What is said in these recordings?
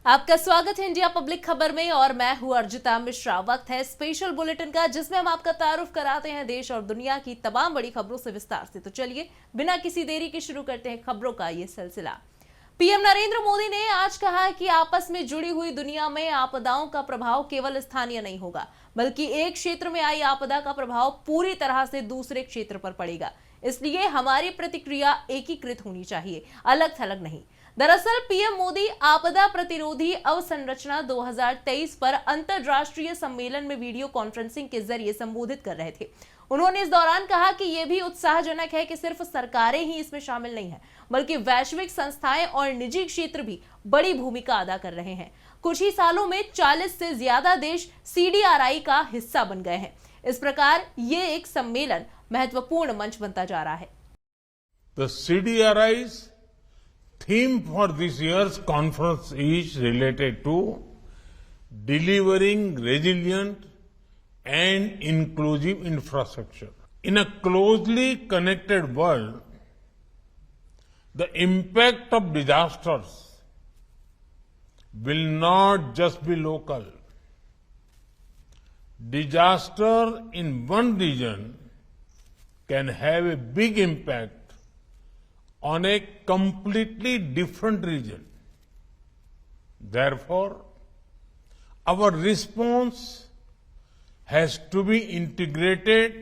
आपका स्वागत है इंडिया पब्लिक खबर में और मैं हूं अर्जिता मिश्रा। वक्त है स्पेशल बुलेटिन का, जिसमें हम आपका तारुफ कराते हैं देश और दुनिया की तमाम बड़ी खबरों से विस्तार से। तो चलिए बिना किसी देरी के शुरू करते हैं खबरों का ये सिलसिला। पीएम नरेंद्र मोदी ने आज कहा है कि आपस में जुड़ी हुई दुनिया में आपदाओं का प्रभाव केवल स्थानीय नहीं होगा, बल्कि एक क्षेत्र में आई आपदा का प्रभाव पूरी तरह से दूसरे क्षेत्र पर पड़ेगा। इसलिए हमारी प्रतिक्रिया एकीकृत होनी चाहिए, अलग थलग नहीं। दरअसल पीएम मोदी आपदा प्रतिरोधी अवसंरचना 2023 पर अंतरराष्ट्रीय सम्मेलन में वीडियो कॉन्फ्रेंसिंग के जरिए संबोधित कर रहे थे। उन्होंने इस दौरान कहा कि यह भी उत्साहजनक है कि सिर्फ सरकारें ही इसमें शामिल नहीं है, बल्कि वैश्विक संस्थाएं और निजी क्षेत्र भी बड़ी भूमिका अदा कर रहे हैं। कुछ ही सालों में 40 से ज्यादा देश CDRI का हिस्सा बन गए हैं। इस प्रकार ये एक सम्मेलन महत्वपूर्ण मंच बनता जा रहा है। The CDRI's theme for this year's conference is related to delivering resilient and inclusive infrastructure. In a closely connected world, the impact of disasters will not just be local. Disaster in one region can have a big impact on a completely different region. Therefore, our response has to be integrated,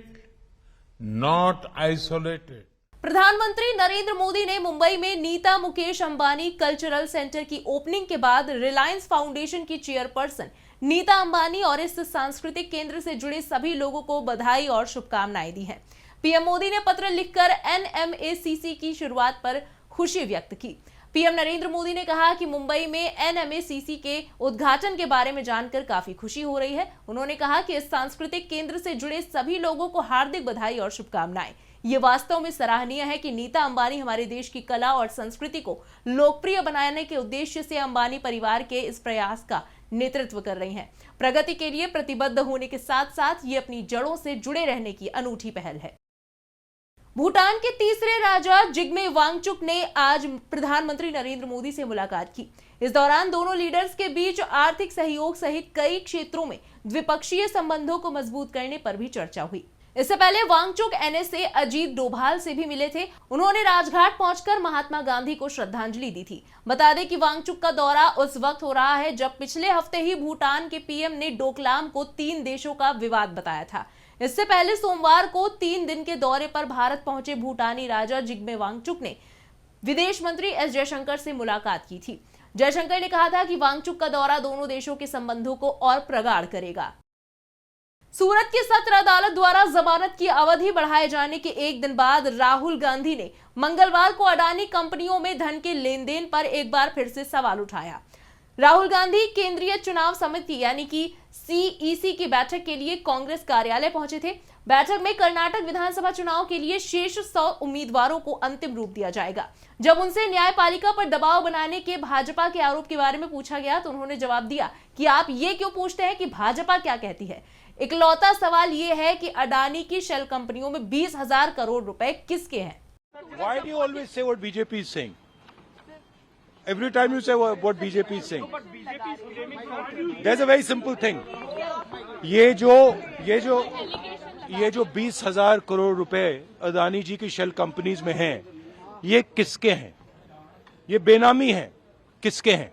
not isolated. प्रधानमंत्री नरेंद्र मोदी ने मुंबई में Nita Mukesh Ambani cultural centre की opening के बाद Reliance foundation की chairperson Nita Ambani और इस सांस्कृतिक केंद्र से जुड़े सभी लोगों को बधाई और शुभकामनाएं दी हैं। पीएम मोदी ने पत्र लिखकर NMACC की शुरुआत पर खुशी व्यक्त की। पीएम नरेंद्र मोदी ने कहा कि मुंबई में NMACC के उद्घाटन के बारे में जानकर काफी खुशी हो रही है। उन्होंने कहा कि इस सांस्कृतिक केंद्र से जुड़े सभी लोगों को हार्दिक बधाई और शुभकामनाएं। ये वास्तव में सराहनीय है कि नीता अंबानी हमारे देश की कला और संस्कृति को लोकप्रिय बनाने के उद्देश्य से अंबानी परिवार के इस प्रयास का नेतृत्व कर रही हैं। प्रगति के लिए प्रतिबद्ध होने के साथ साथ ये अपनी जड़ों से जुड़े रहने की अनूठी पहल है। भूटान के तीसरे राजा जिग्मे वांगचुक ने आज प्रधानमंत्री नरेंद्र मोदी से मुलाकात की। इस दौरान दोनों लीडर्स के बीच आर्थिक सहयोग सहित कई क्षेत्रों में द्विपक्षीय संबंधों को मजबूत करने पर भी चर्चा हुई। इससे पहले वांगचुक NSA अजीत डोभाल से भी मिले थे। उन्होंने राजघाट पहुंचकर महात्मा गांधी को श्रद्धांजलि दी थी। बता दें कि वांगचुक का दौरा उस वक्त हो रहा है जब पिछले हफ्ते ही भूटान के पीएम ने डोकलाम को 3 देशों का विवाद बताया था। इससे पहले सोमवार को 3 दिन के दौरे पर भारत पहुंचे भूटानी राजा जिग्मे वांगचुक ने विदेश मंत्री S जयशंकर से मुलाकात की थी। जयशंकर ने कहा था कि वांगचुक का दौरा दोनों देशों के संबंधों को और प्रगाढ़ करेगा। सूरत की सत्र अदालत द्वारा जमानत की अवधि बढ़ाए जाने के एक दिन बाद राहुल गांधी ने मंगलवार को अडानी कंपनियों में धन के लेन देन पर एक बार फिर से सवाल उठाया। राहुल गांधी केंद्रीय चुनाव समिति यानी कि CEC की बैठक के लिए कांग्रेस कार्यालय पहुंचे थे। बैठक में कर्नाटक विधानसभा चुनाव के लिए शेष 100 उम्मीदवारों को अंतिम रूप दिया जाएगा। जब उनसे न्यायपालिका पर दबाव बनाने के भाजपा के आरोप के बारे में पूछा गया तो उन्होंने जवाब दिया कि आप ये क्यों पूछते हैं कि भाजपा क्या कहती है। इकलौता सवाल ये है कि अडानी की शेल कंपनियों में 20,000 करोड़ रुपए किसके हैं? Why do you always say what BJP is saying? Every time you say what BJP is saying. There's a very simple thing. ये जो 20,000 करोड़ रुपए अडानी जी की शेल कंपनीज में हैं, ये किसके हैं? ये बेनामी हैं, किसके हैं?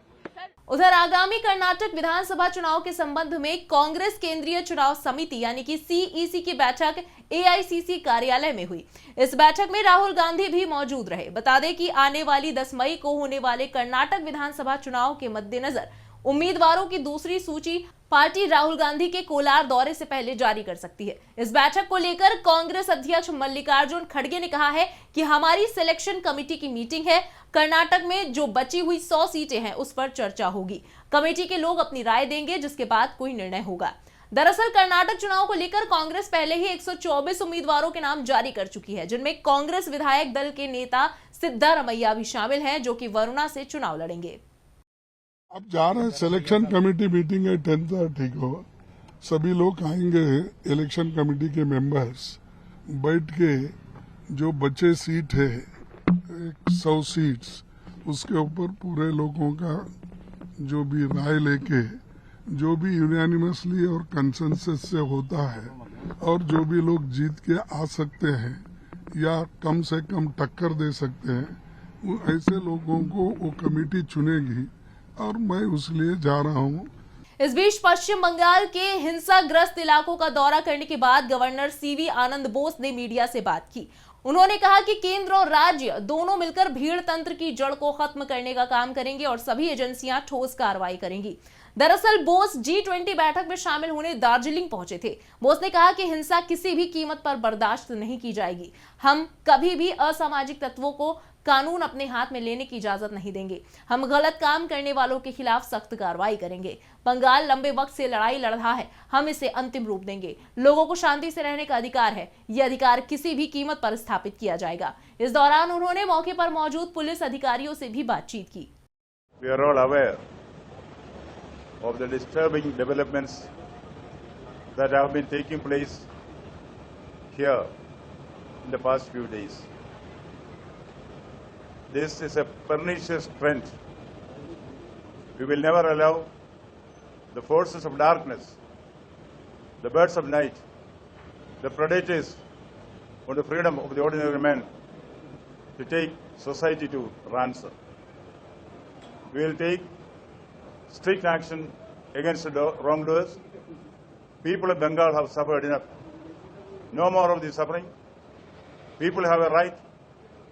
उधर आगामी कर्नाटक विधानसभा चुनाव के संबंध में कांग्रेस केंद्रीय चुनाव समिति यानी कि CEC की बैठक AICC कार्यालय में हुई। इस बैठक में राहुल गांधी भी मौजूद रहे। बता दें कि आने वाली 10 मई को होने वाले कर्नाटक विधानसभा चुनाव के मद्देनजर उम्मीदवारों की दूसरी सूची पार्टी राहुल गांधी के कोलार दौरे से पहले जारी कर सकती है। इस बैठक को लेकर कांग्रेस अध्यक्ष मल्लिकार्जुन खड़गे ने कहा है कि हमारी सिलेक्शन कमेटी की मीटिंग है। कर्नाटक में जो बची हुई 100 सीटें हैं उस पर चर्चा होगी। कमेटी के लोग अपनी राय देंगे, जिसके बाद कोई निर्णय होगा। दरअसल कर्नाटक चुनाव को लेकर कांग्रेस पहले ही 124 उम्मीदवारों के नाम जारी कर चुकी है, जिनमें कांग्रेस विधायक दल के नेता सिद्धारमैया भी शामिल हैं, जो कि वरुणा से चुनाव लड़ेंगे। अब जा रहे हैं, सिलेक्शन कमेटी मीटिंग है 10:30 को। सभी लोग आएंगे, इलेक्शन कमेटी के मेंबर्स बैठ के जो बचे सीट है 100 सीट्स, उसके ऊपर पूरे लोगों का जो भी राय लेके जो भी यूनानिमसली और कंसेंसस से होता है और जो भी लोग जीत के आ सकते हैं या कम से कम टक्कर दे सकते हैं, वो ऐसे लोगों को वो कमेटी चुनेगी और मैं उसलिए जा रहा हूँ। इस बीच पश्चिम बंगाल के हिंसाग्रस्त इलाकों का दौरा करने के बाद गवर्नर सीवी आनंद बोस ने मीडिया से बात की। उन्होंने कहा कि केंद्र और राज्य दोनों मिलकर भीड़ तंत्र की जड़ को खत्म करने का काम करेंगे और सभी एजेंसियां ठोस कार्रवाई करेंगी। दरअसल बोस G20 बैठक में शामिल होने दार्जिलिंग पहुंचे थे। बोस ने कहा कि हिंसा किसी भी कीमत पर बर्दाश्त नहीं की जाएगी। हम कभी भी असामाजिक तत्वों को कानून अपने हाथ में लेने की इजाजत नहीं देंगे। हम गलत काम करने वालों के खिलाफ सख्त कार्रवाई करेंगे। बंगाल लंबे वक्त से लड़ाई लड़ रहा है, हम इसे अंतिम रूप देंगे। लोगों को शांति से रहने का अधिकार है, यह अधिकार किसी भी कीमत पर स्थापित किया जाएगा। इस दौरान उन्होंने मौके पर मौजूद पुलिस अधिकारियों से भी बातचीत की। We are all aware of the disturbing developments that have been taking place here in the past few days. This is a pernicious trend. We will never allow the forces of darkness, the birds of night, the predators on the freedom of the ordinary man to take society to ransom. We will take strict action against the wrongdoers. People of Bengal have suffered enough. No more of the suffering. People have a right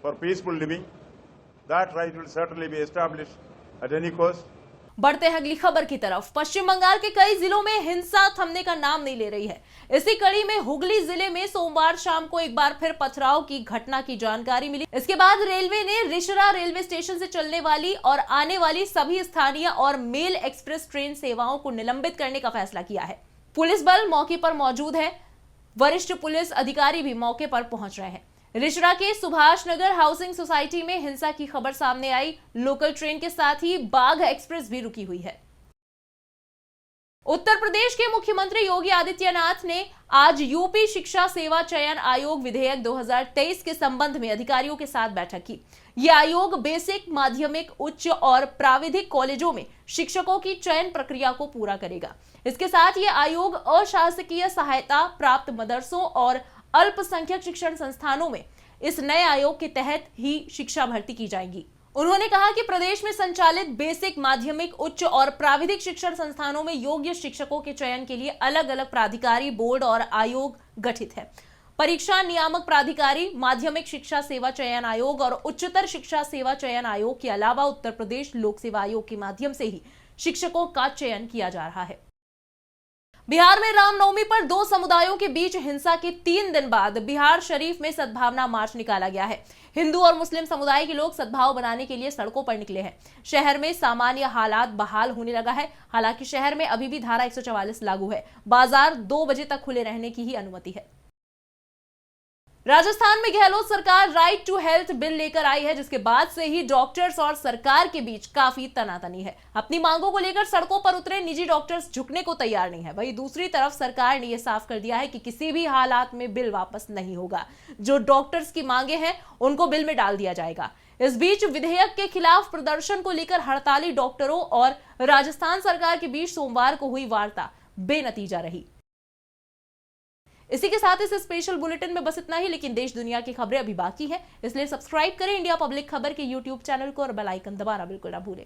for peaceful living. That right will certainly be established at any cost. बढ़ते हैं अगली खबर की तरफ। पश्चिम बंगाल के कई जिलों में हिंसा थमने का नाम नहीं ले रही है। इसी कड़ी में हुगली जिले में सोमवार शाम को एक बार फिर पथराव की घटना की जानकारी मिली। इसके बाद रेलवे ने रिशरा रेलवे स्टेशन से चलने वाली और आने वाली सभी स्थानीय और मेल एक्सप्रेस ट्रेन सेवाओं को निलंबित करने का फैसला किया है। पुलिस बल मौके पर मौजूद है, वरिष्ठ पुलिस अधिकारी भी मौके पर पहुंच रहे हैं। रिशरा के सुभाष नगर हाउसिंग सोसाइटी में हिंसा की खबर सामने आई। लोकल ट्रेन के साथ ही बाघ एक्सप्रेस भी रुकी हुई है। उत्तर प्रदेश के मुख्यमंत्री योगी आदित्यनाथ ने आज यूपी शिक्षा सेवा चयन आयोग विधेयक 2023 के संबंध में अधिकारियों के साथ बैठक की। यह आयोग बेसिक, माध्यमिक, उच्च और प्राविधिक कॉलेजों में शिक्षकों की चयन प्रक्रिया को पूरा करेगा। इसके साथ यह आयोग अशासकीय सहायता प्राप्त मदरसों और अल्पसंख्यक शिक्षण संस्थानों में इस नए आयोग के तहत ही शिक्षा भर्ती की जाएगी। उन्होंने कहा कि प्रदेश में संचालित बेसिक, माध्यमिक, उच्च और प्राविधिक शिक्षण संस्थानों में योग्य शिक्षकों के चयन के लिए अलग अलग प्राधिकारी, बोर्ड और आयोग गठित है। परीक्षा नियामक प्राधिकारी, माध्यमिक शिक्षा सेवा चयन आयोग और उच्चतर शिक्षा सेवा चयन आयोग के अलावा उत्तर प्रदेश लोक सेवा आयोग के माध्यम से ही शिक्षकों का चयन किया जा रहा है। बिहार में रामनवमी पर दो समुदायों के बीच हिंसा के 3 दिन बाद बिहार शरीफ में सद्भावना मार्च निकाला गया है। हिंदू और मुस्लिम समुदाय के लोग सद्भाव बनाने के लिए सड़कों पर निकले हैं। शहर में सामान्य हालात बहाल होने लगा है। हालांकि शहर में अभी भी धारा 144 लागू है। बाजार 2 बजे तक खुले रहने की ही अनुमति है। राजस्थान में गहलोत सरकार राइट टू हेल्थ बिल लेकर आई है, जिसके बाद से ही डॉक्टर्स और सरकार के बीच काफी तनातनी है। अपनी मांगों को लेकर सड़कों पर उतरे निजी डॉक्टर्स झुकने को तैयार नहीं है। वहीं दूसरी तरफ सरकार ने यह साफ कर दिया है कि किसी भी हालात में बिल वापस नहीं होगा। जो डॉक्टर्स की मांगे हैं उनको बिल में डाल दिया जाएगा। इस बीच विधेयक के खिलाफ प्रदर्शन को लेकर हड़ताली डॉक्टरों और राजस्थान सरकार के बीच सोमवार को हुई वार्ता बेनतीजा रही। इसी के साथ इस स्पेशल बुलेटिन में बस इतना ही, लेकिन देश दुनिया की खबरें अभी बाकी हैं, इसलिए सब्सक्राइब करें इंडिया पब्लिक खबर के YouTube चैनल को और बेल आइकन दबाना बिल्कुल ना भूलें।